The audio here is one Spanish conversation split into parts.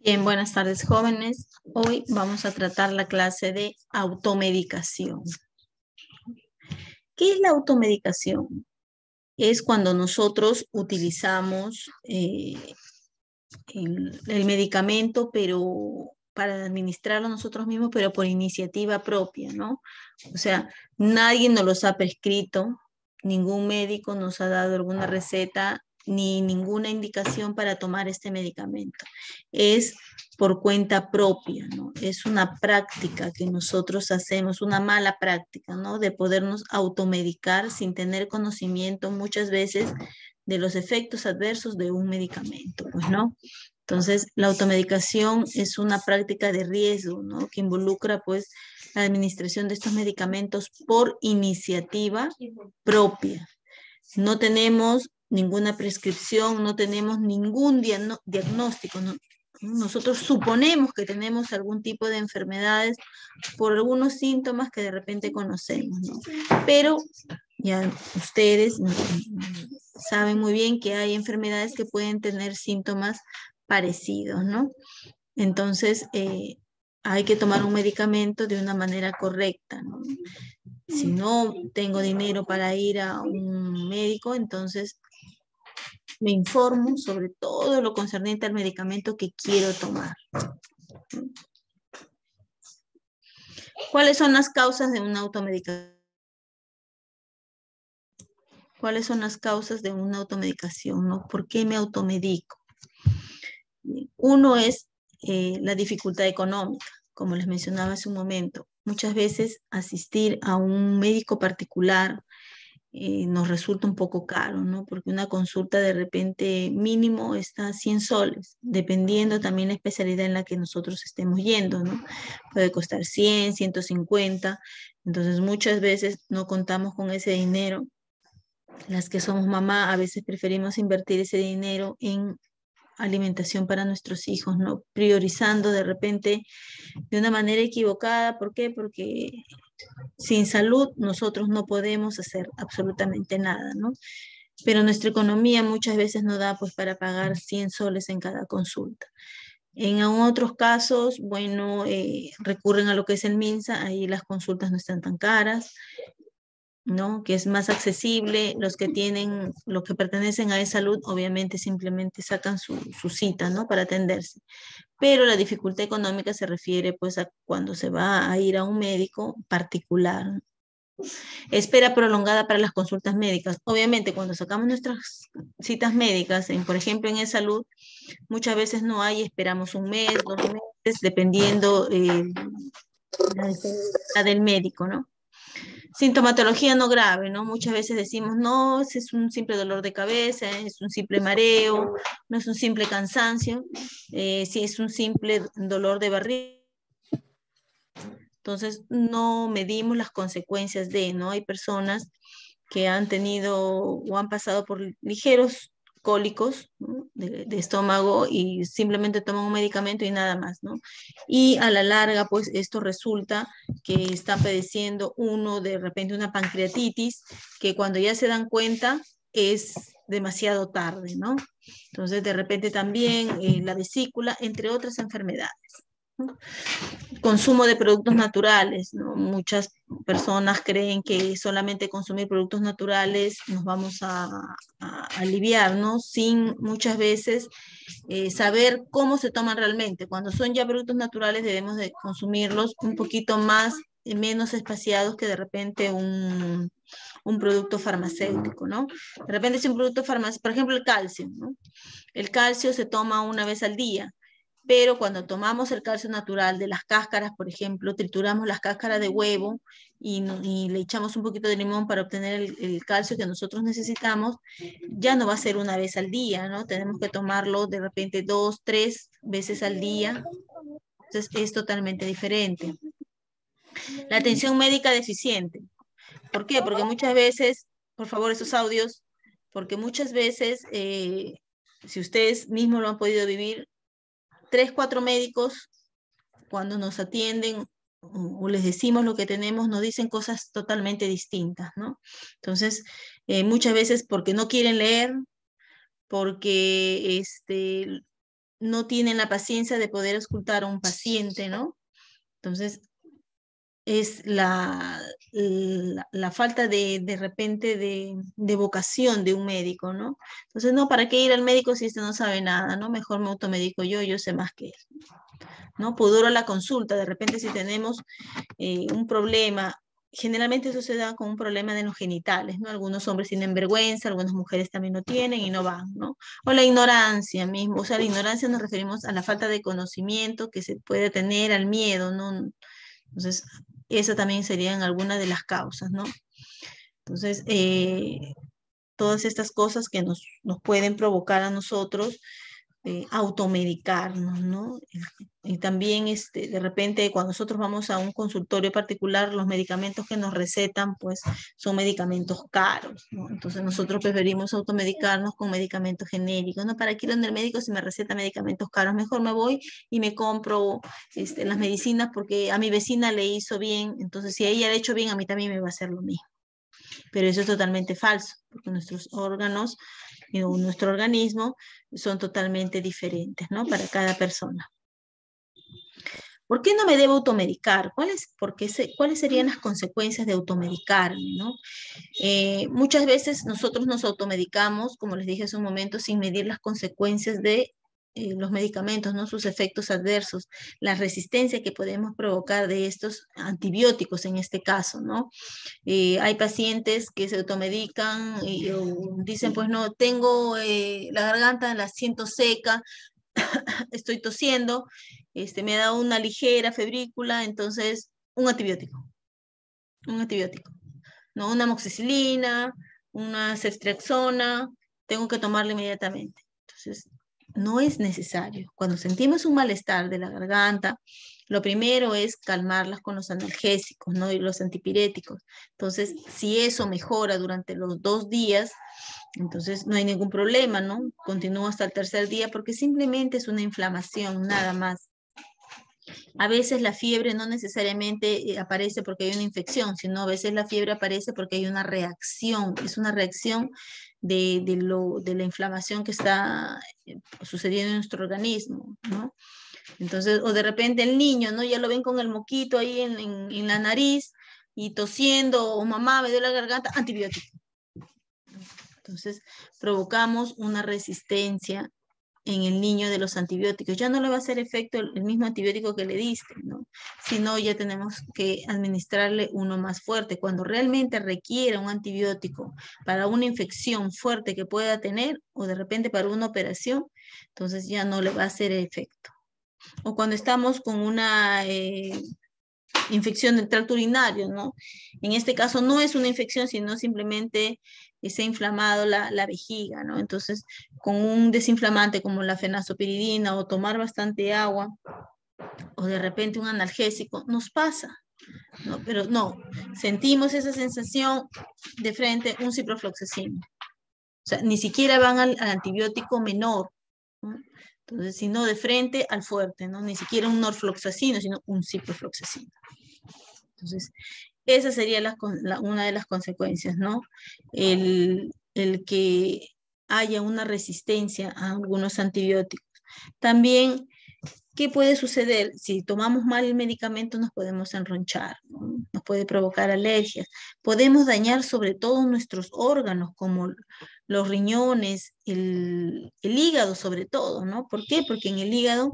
Bien, buenas tardes, jóvenes. Hoy vamos a tratar la clase de automedicación. ¿Qué es la automedicación? Es cuando nosotros utilizamos el medicamento, pero para administrarlo nosotros mismos, pero por iniciativa propia, ¿no? O sea, nadie nos los ha prescrito, ningún médico nos ha dado alguna receta ni ninguna indicación para tomar este medicamento. Es por cuenta propia, ¿no? Es una práctica que nosotros hacemos, una mala práctica, ¿no? De podernos automedicar sin tener conocimiento muchas veces de los efectos adversos de un medicamento, pues, ¿no? Entonces, la automedicación es una práctica de riesgo, ¿no? Que involucra, pues, la administración de estos medicamentos por iniciativa propia. No tenemos ninguna prescripción, no tenemos ningún diagnóstico, ¿no? Nosotros suponemos que tenemos algún tipo de enfermedades por algunos síntomas que de repente conocemos, ¿no? Pero ya ustedes saben muy bien que hay enfermedades que pueden tener síntomas parecidos, ¿no? Entonces, hay que tomar un medicamento de una manera correcta, ¿no? Si no tengo dinero para ir a un médico, entonces me informo sobre todo lo concerniente al medicamento que quiero tomar. ¿Cuáles son las causas de una automedicación? ¿Cuáles son las causas de una automedicación, no? ¿Por qué me automedico? Uno es la dificultad económica, como les mencionaba hace un momento. Muchas veces asistir a un médico particular nos resulta un poco caro, ¿no? Porque una consulta de repente mínimo está a 100 soles, dependiendo también la especialidad en la que nosotros estemos yendo, ¿no? Puede costar 100, 150, entonces muchas veces no contamos con ese dinero. Las que somos mamá a veces preferimos invertir ese dinero en alimentación para nuestros hijos, ¿no? Priorizando de repente de una manera equivocada. ¿Por qué? Porque sin salud nosotros no podemos hacer absolutamente nada, ¿no? Pero nuestra economía muchas veces no da pues para pagar 100 soles en cada consulta. En otros casos, bueno, recurren a lo que es el MINSA, ahí las consultas no están tan caras, ¿no? Que es más accesible. Los que tienen, los que pertenecen a E-Salud, obviamente simplemente sacan su cita, ¿no? Para atenderse. Pero la dificultad económica se refiere pues a cuando se va a ir a un médico particular. Espera prolongada para las consultas médicas. Obviamente, cuando sacamos nuestras citas médicas, por ejemplo, en E-Salud, muchas veces no hay, esperamos un mes, 2 meses, dependiendo la disponibilidad del médico, ¿no? Sintomatología no grave, ¿no? Muchas veces decimos, no, ese es un simple dolor de cabeza, es un simple mareo, no es un simple cansancio, si es un simple dolor de barriga. Entonces, no medimos las consecuencias de, ¿no? Hay personas que han tenido o han pasado por ligeros cólicos, ¿no? de estómago, y simplemente toman un medicamento y nada más, ¿no? Y a la larga, pues esto resulta que está padeciendo uno de repente una pancreatitis, que cuando ya se dan cuenta es demasiado tarde, ¿no? Entonces, de repente también la vesícula, entre otras enfermedades, ¿no? Consumo de productos naturales, ¿no? Muchas personas creen que solamente consumir productos naturales nos vamos a aliviar, ¿no? Sin muchas veces saber cómo se toman realmente. Cuando son ya productos naturales debemos de consumirlos un poquito más, menos espaciados que de repente un producto farmacéutico, ¿no? De repente si un producto farmacéutico, por ejemplo el calcio, ¿no? El calcio se toma una vez al día, pero cuando tomamos el calcio natural de las cáscaras, por ejemplo, trituramos las cáscaras de huevo y le echamos un poquito de limón para obtener el calcio que nosotros necesitamos, ya no va a ser una vez al día, ¿no? Tenemos que tomarlo de repente 2, 3 veces al día. Entonces es totalmente diferente. La atención médica deficiente. ¿Por qué? Porque muchas veces, por favor, esos audios, porque muchas veces, si ustedes mismos lo han podido vivir, 3, 4 médicos cuando nos atienden o les decimos lo que tenemos, nos dicen cosas totalmente distintas, ¿no? Entonces, muchas veces porque no quieren leer, porque no tienen la paciencia de poder escuchar a un paciente, ¿no? Entonces, es la falta de repente de vocación de un médico, ¿no? Entonces, no, ¿para qué ir al médico si este no sabe nada, ¿no? Mejor me automedico yo sé más que él, ¿no? Pudoro la consulta, de repente si tenemos un problema, generalmente eso se da con un problema de los genitales, ¿no? Algunos hombres tienen vergüenza, algunas mujeres también lo tienen y no van, ¿no? O la ignorancia mismo, o sea, la ignorancia nos referimos a la falta de conocimiento que se puede tener, al miedo, ¿no? Entonces, esa también serían algunas de las causas, ¿no? Entonces, todas estas cosas que nos pueden provocar a nosotros automedicarnos, ¿no? Y también, de repente, cuando nosotros vamos a un consultorio particular, los medicamentos que nos recetan, pues, son medicamentos caros, ¿no? Entonces, nosotros preferimos automedicarnos con medicamentos genéricos, ¿no? ¿Para qué ir donde el médico si me receta medicamentos caros? Mejor me voy y me compro las medicinas porque a mi vecina le hizo bien, entonces, si a ella le ha hecho bien, a mí también me va a hacer lo mismo. Pero eso es totalmente falso, porque nuestros órganos o nuestro organismo son totalmente diferentes, ¿no? Para cada persona. ¿Por qué no me debo automedicar? ¿Cuáles serían las consecuencias de automedicarme, ¿no? Muchas veces nosotros nos automedicamos, como les dije hace un momento, sin medir las consecuencias de los medicamentos, ¿no? Sus efectos adversos, la resistencia que podemos provocar de estos antibióticos en este caso, ¿no? Hay pacientes que se automedican y dicen, pues no, tengo la garganta, la siento seca, estoy tosiendo, me da una ligera febrícula, entonces un antibiótico, ¿no? Una amoxicilina, una ceftriaxona, tengo que tomarla inmediatamente. Entonces, no es necesario. Cuando sentimos un malestar de la garganta, lo primero es calmarlas con los analgésicos, ¿no? Y los antipiréticos. Entonces, si eso mejora durante los 2 días, entonces no hay ningún problema, ¿no? Continúa hasta el tercer día porque simplemente es una inflamación, nada más. A veces la fiebre no necesariamente aparece porque hay una infección, sino a veces la fiebre aparece porque hay una reacción, es una reacción de la inflamación que está sucediendo en nuestro organismo, ¿no? Entonces, o de repente el niño, ¿no? Ya lo ven con el moquito ahí en la nariz y tosiendo, o mamá, me duele la garganta, antibiótico. Entonces, provocamos una resistencia en el niño de los antibióticos. Ya no le va a hacer efecto el mismo antibiótico que le diste, ¿no? Sino ya tenemos que administrarle uno más fuerte. Cuando realmente requiere un antibiótico para una infección fuerte que pueda tener o de repente para una operación, entonces ya no le va a hacer efecto. O cuando estamos con una infección del tracto urinario, ¿no? En este caso no es una infección, sino simplemente se ha inflamado la vejiga, ¿no? Entonces, con un desinflamante como la fenazopiridina o tomar bastante agua o de repente un analgésico, nos pasa, ¿no? Pero no, sentimos esa sensación de frente, un ciprofloxacino. O sea, ni siquiera van al antibiótico menor, ¿no? Entonces, sino de frente al fuerte, ¿no? Ni siquiera un norfloxacino, sino un ciprofloxacino. Entonces, esa sería una de las consecuencias, ¿no? El que haya una resistencia a algunos antibióticos. También, ¿qué puede suceder? Si tomamos mal el medicamento nos podemos enronchar, ¿no? Nos puede provocar alergias. Podemos dañar sobre todo nuestros órganos, como los riñones, el hígado sobre todo, ¿no? ¿Por qué? Porque en el hígado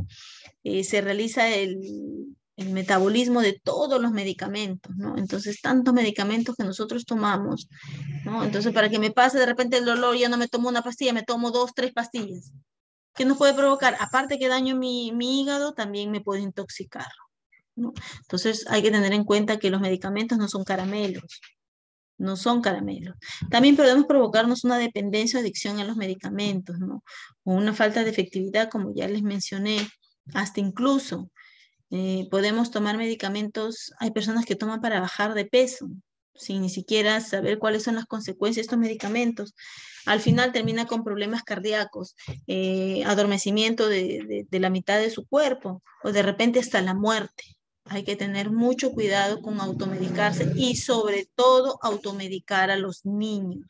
se realiza el metabolismo de todos los medicamentos, ¿no? Entonces, tantos medicamentos que nosotros tomamos, ¿no? Entonces, para que me pase de repente el dolor, ya no me tomo una pastilla, me tomo 2, 3 pastillas. ¿Qué nos puede provocar? Aparte que daño mi hígado, también me puede intoxicar, ¿no? Entonces, hay que tener en cuenta que los medicamentos no son caramelos, no son caramelos. También podemos provocarnos una dependencia o adicción a los medicamentos, ¿no? O una falta de efectividad, como ya les mencioné, hasta incluso podemos tomar medicamentos, hay personas que toman para bajar de peso, sin ni siquiera saber cuáles son las consecuencias de estos medicamentos. Al final termina con problemas cardíacos, adormecimiento de la mitad de su cuerpo, o de repente hasta la muerte. Hay que tener mucho cuidado con automedicarse y sobre todo automedicar a los niños.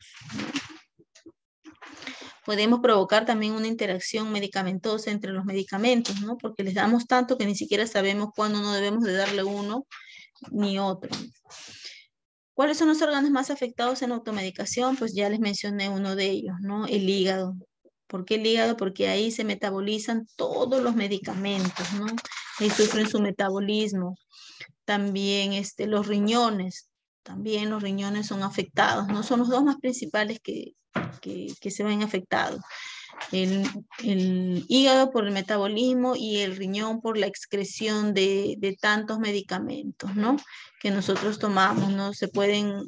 podemos provocar también una interacción medicamentosa entre los medicamentos, ¿no? Porque les damos tanto que ni siquiera sabemos cuándo no debemos de darle uno ni otro. ¿Cuáles son los órganos más afectados en automedicación? Pues ya les mencioné uno de ellos, ¿no? El hígado. ¿Por qué el hígado? Porque ahí se metabolizan todos los medicamentos, ¿no? Ahí sufren su metabolismo. También los riñones. También los riñones son afectados, ¿no? Son los dos más principales que se ven afectados. El hígado por el metabolismo y el riñón por la excreción de tantos medicamentos, ¿no? Que nosotros tomamos, ¿no? Se pueden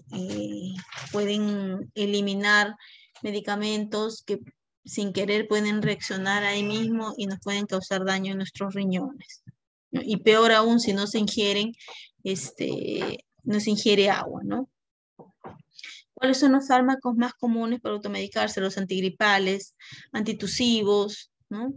eliminar medicamentos que sin querer pueden reaccionar ahí mismo y nos pueden causar daño en nuestros riñones, ¿no? Y peor aún si no se ingieren, no se ingiere agua, ¿no? ¿Cuáles son los fármacos más comunes para automedicarse? Los antigripales, antitusivos, ¿no?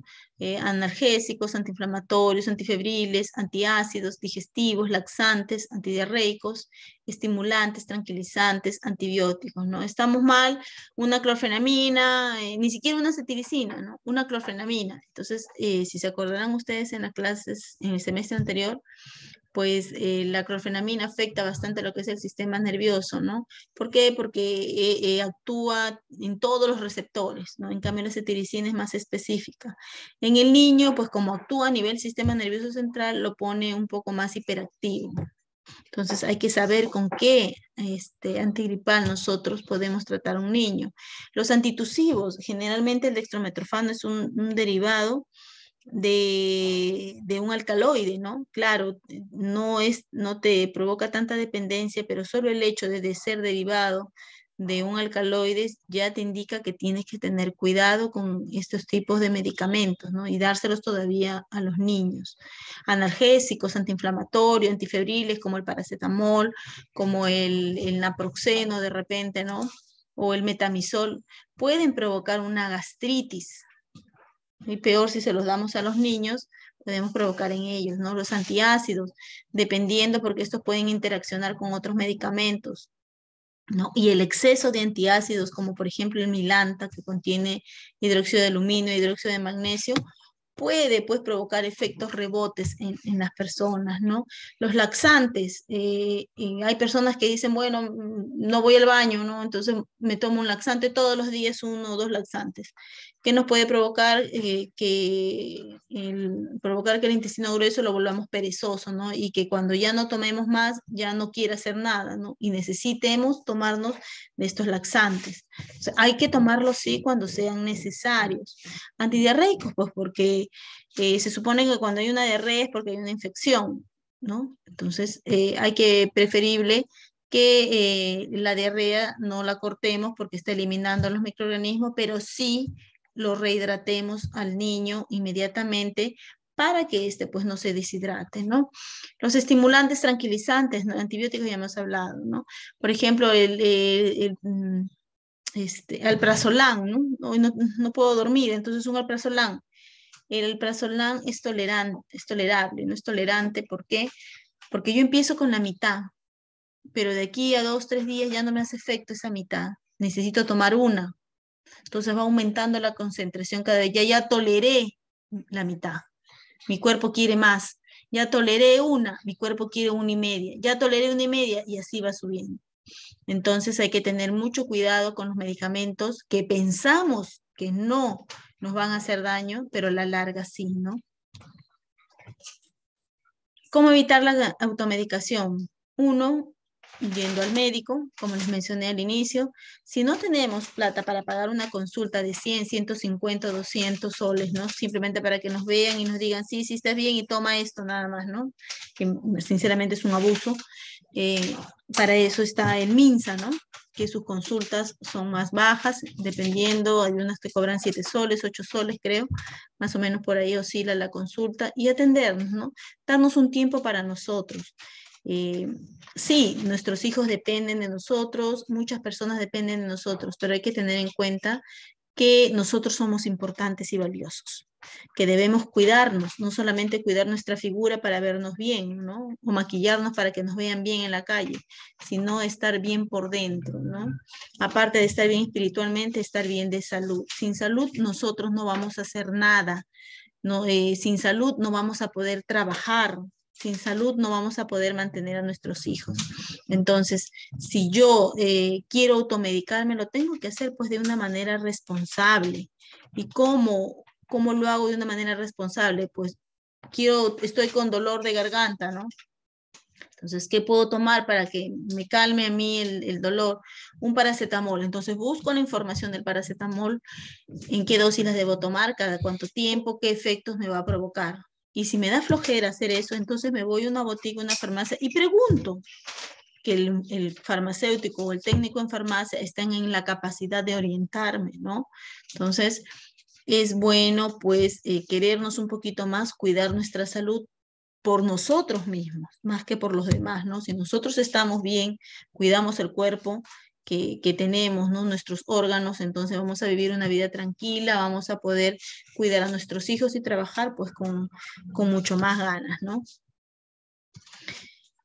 Analgésicos, antiinflamatorios, antifebriles, antiácidos, digestivos, laxantes, antidiarreicos, estimulantes, tranquilizantes, antibióticos, ¿no? Estamos mal, una clorfenamina, ni siquiera una cetiricina, ¿no? Una clorfenamina. Entonces, si se acordarán ustedes en las clases, en el semestre anterior, pues la clorfenamina afecta bastante lo que es el sistema nervioso, ¿no? ¿Por qué? Porque actúa en todos los receptores, ¿no? En cambio, la cetiricina es más específica. En el niño, pues como actúa a nivel sistema nervioso central, lo pone un poco más hiperactivo. Entonces hay que saber con qué antigripal nosotros podemos tratar a un niño. Los antitusivos, generalmente el dextrometorfano es un derivado de un alcaloide, ¿no? Claro, no te provoca tanta dependencia, pero solo el hecho de ser derivado de un alcaloide ya te indica que tienes que tener cuidado con estos tipos de medicamentos, ¿no? Y dárselos todavía a los niños. Analgésicos, antiinflamatorios, antifebriles como el paracetamol, como el naproxeno de repente, ¿no? O el metamizol, pueden provocar una gastritis. Y peor si se los damos a los niños, podemos provocar en ellos, ¿no? Los antiácidos, dependiendo porque estos pueden interaccionar con otros medicamentos, ¿no? Y el exceso de antiácidos, como por ejemplo el milanta, que contiene hidróxido de aluminio, hidróxido de magnesio, puede pues provocar efectos rebotes en las personas, ¿no? Los laxantes, hay personas que dicen, bueno, no voy al baño, ¿no? Entonces me tomo un laxante todos los días, 1 o 2 laxantes. ¿Qué nos puede provocar? Provocar que el intestino grueso lo volvamos perezoso, ¿no? Y que cuando ya no tomemos más, ya no quiera hacer nada, ¿no? Y necesitemos tomarnos de estos laxantes. O sea, hay que tomarlos, sí, cuando sean necesarios. Antidiarreicos, pues porque se supone que cuando hay una diarrea es porque hay una infección, ¿no? Entonces, hay que preferible que la diarrea no la cortemos porque está eliminando los microorganismos, pero sí lo rehidratemos al niño inmediatamente para que pues no se deshidrate, ¿no? Los estimulantes tranquilizantes, ¿no? Antibióticos ya hemos hablado, ¿no? Por ejemplo, alprazolam, ¿no? Hoy no puedo dormir, entonces un alprazolam. El alprazolam es tolerable, no es tolerante. ¿Por qué? Porque yo empiezo con la mitad, pero de aquí a 2, 3 días ya no me hace efecto esa mitad. Necesito tomar una. Entonces va aumentando la concentración cada vez. Ya toleré la mitad. Mi cuerpo quiere más. Ya toleré una, mi cuerpo quiere 1,5. Ya toleré 1,5 y así va subiendo. Entonces hay que tener mucho cuidado con los medicamentos que pensamos que no nos van a hacer daño, pero a la larga sí, ¿no? ¿Cómo evitar la automedicación? 1, yendo al médico, como les mencioné al inicio. Si no tenemos plata para pagar una consulta de 100, 150, 200 soles, ¿no? Simplemente para que nos vean y nos digan, sí, sí, estás bien y toma esto nada más, ¿no? Que sinceramente es un abuso. Para eso está el MINSA, ¿no? Que sus consultas son más bajas, dependiendo, hay unas que cobran 7 soles, 8 soles, creo, más o menos por ahí oscila la consulta, y atendernos, ¿no? Darnos un tiempo para nosotros. Sí, nuestros hijos dependen de nosotros, muchas personas dependen de nosotros, pero hay que tener en cuenta que nosotros somos importantes y valiosos. que debemos cuidarnos, no solamente cuidar nuestra figura para vernos bien, ¿no? O maquillarnos para que nos vean bien en la calle, sino estar bien por dentro, ¿no? Aparte de estar bien espiritualmente, estar bien de salud. Sin salud nosotros no vamos a hacer nada, no, sin salud no vamos a poder trabajar, sin salud no vamos a poder mantener a nuestros hijos. Entonces, si yo quiero automedicarme, lo tengo que hacer pues de una manera responsable. ¿Y cómo lo hago de una manera responsable? Pues estoy con dolor de garganta, ¿no? Entonces, ¿qué puedo tomar para que me calme a mí el dolor? Un paracetamol. Entonces, busco la información del paracetamol, en qué dosis las debo tomar, cada cuánto tiempo, qué efectos me va a provocar. Y si me da flojera hacer eso, entonces me voy a una botica, una farmacia y pregunto, que el farmacéutico o el técnico en farmacia estén en la capacidad de orientarme, ¿no? Entonces, es bueno pues querernos un poquito más, cuidar nuestra salud por nosotros mismos, más que por los demás, ¿no? Si nosotros estamos bien, cuidamos el cuerpo que tenemos, ¿no? Nuestros órganos, entonces vamos a vivir una vida tranquila, vamos a poder cuidar a nuestros hijos y trabajar pues con mucho más ganas, ¿no?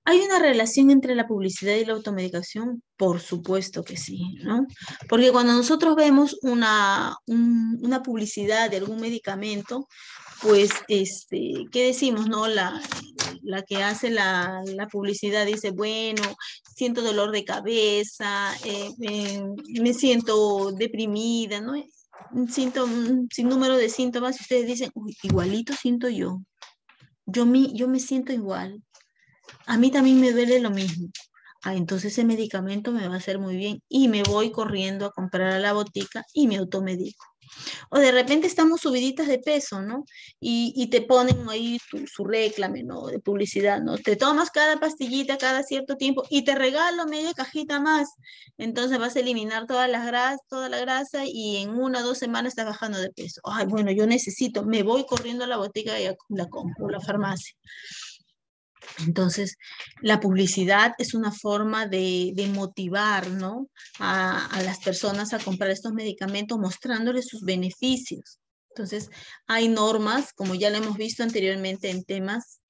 ¿Hay una relación entre la publicidad y la automedicación? Por supuesto que sí, ¿no? Porque cuando nosotros vemos una publicidad de algún medicamento, pues, ¿qué decimos, no? La que hace la publicidad dice, bueno, siento dolor de cabeza, me siento deprimida, ¿no? Un sinnúmero de síntomas y ustedes dicen, uy, igualito siento yo. Yo me siento igual. A mí también me duele lo mismo. Ah, entonces ese medicamento me va a hacer muy bien y me voy corriendo a comprar a la botica y me automedico. O de repente estamos subiditas de peso, ¿no? Y te ponen ahí su réclame, ¿no? De publicidad, ¿no? Te tomas cada pastillita cada cierto tiempo y te regalo media cajita más. Entonces vas a eliminar toda la grasa y en 1 o 2 semanas estás bajando de peso. Ay, bueno, yo necesito, me voy corriendo a la botica y la compro, a la farmacia. Entonces, la publicidad es una forma de motivar, ¿no? A las personas a comprar estos medicamentos mostrándoles sus beneficios. Entonces, hay normas, como ya lo hemos visto anteriormente en temas,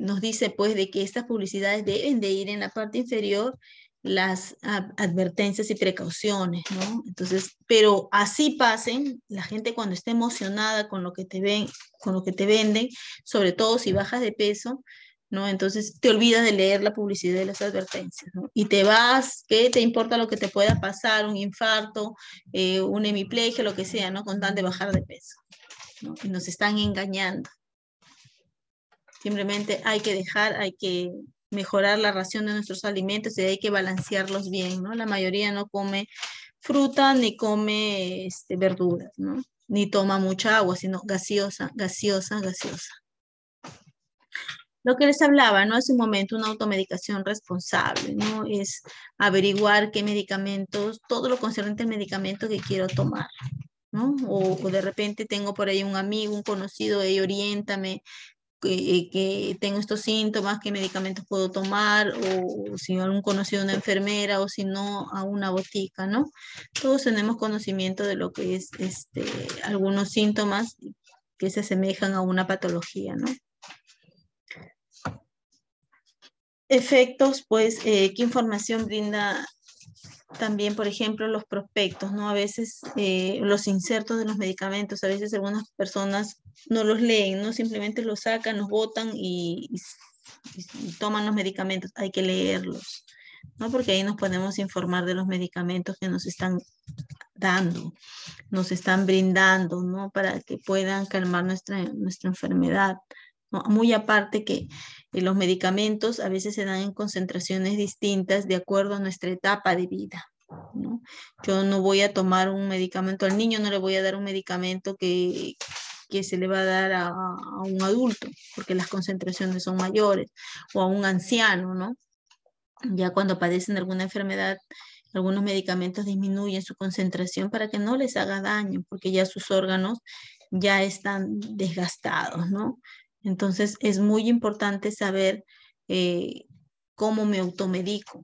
nos dice pues de que estas publicidades deben de ir en la parte inferior las advertencias y precauciones, ¿no? Entonces, pero así pasen, la gente cuando esté emocionada con lo que te ven, con lo que te venden, sobre todo si bajas de peso, ¿no? Entonces te olvidas de leer la publicidad de las advertencias, ¿no? Y te vas, ¿qué te importa lo que te pueda pasar? Un infarto, una hemiplegia, lo que sea, ¿no? Con tal de bajar de peso, ¿no? Y nos están engañando. Simplemente hay que mejorar la ración de nuestros alimentos y hay que balancearlos bien, ¿no? La mayoría no come fruta ni come verduras, ¿no? Ni toma mucha agua, sino gaseosa, gaseosa, gaseosa. Lo que les hablaba, ¿no? Hace un momento, una automedicación responsable, ¿no? Es averiguar qué medicamentos, todo lo concerniente al medicamento que quiero tomar, ¿no? O de repente tengo por ahí un amigo, un conocido, oriéntame, que tengo estos síntomas, qué medicamentos puedo tomar, o si algún conocido una enfermera, o si no, a una botica, ¿no? Todos tenemos conocimiento de lo que es algunos síntomas que se asemejan a una patología, ¿no? Efectos, pues, ¿qué información brinda también, por ejemplo, los prospectos, ¿no? A veces los insertos de los medicamentos, a veces algunas personas no los leen, ¿no? Simplemente los sacan, los botan y toman los medicamentos. Hay que leerlos, ¿no? Porque ahí nos podemos informar de los medicamentos que nos están dando, nos están brindando, ¿no? Para que puedan calmar nuestra enfermedad, ¿no? Muy aparte que los medicamentos a veces se dan en concentraciones distintas de acuerdo a nuestra etapa de vida, ¿no? Yo no voy a tomar un medicamento al niño, no le voy a dar un medicamento que se le va a dar a un adulto, porque las concentraciones son mayores, o a un anciano, ¿no? Ya cuando padecen alguna enfermedad, algunos medicamentos disminuyen su concentración para que no les haga daño, porque ya sus órganos ya están desgastados, ¿no? Entonces es muy importante saber cómo me automedico,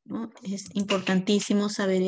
¿no? Es importantísimo saber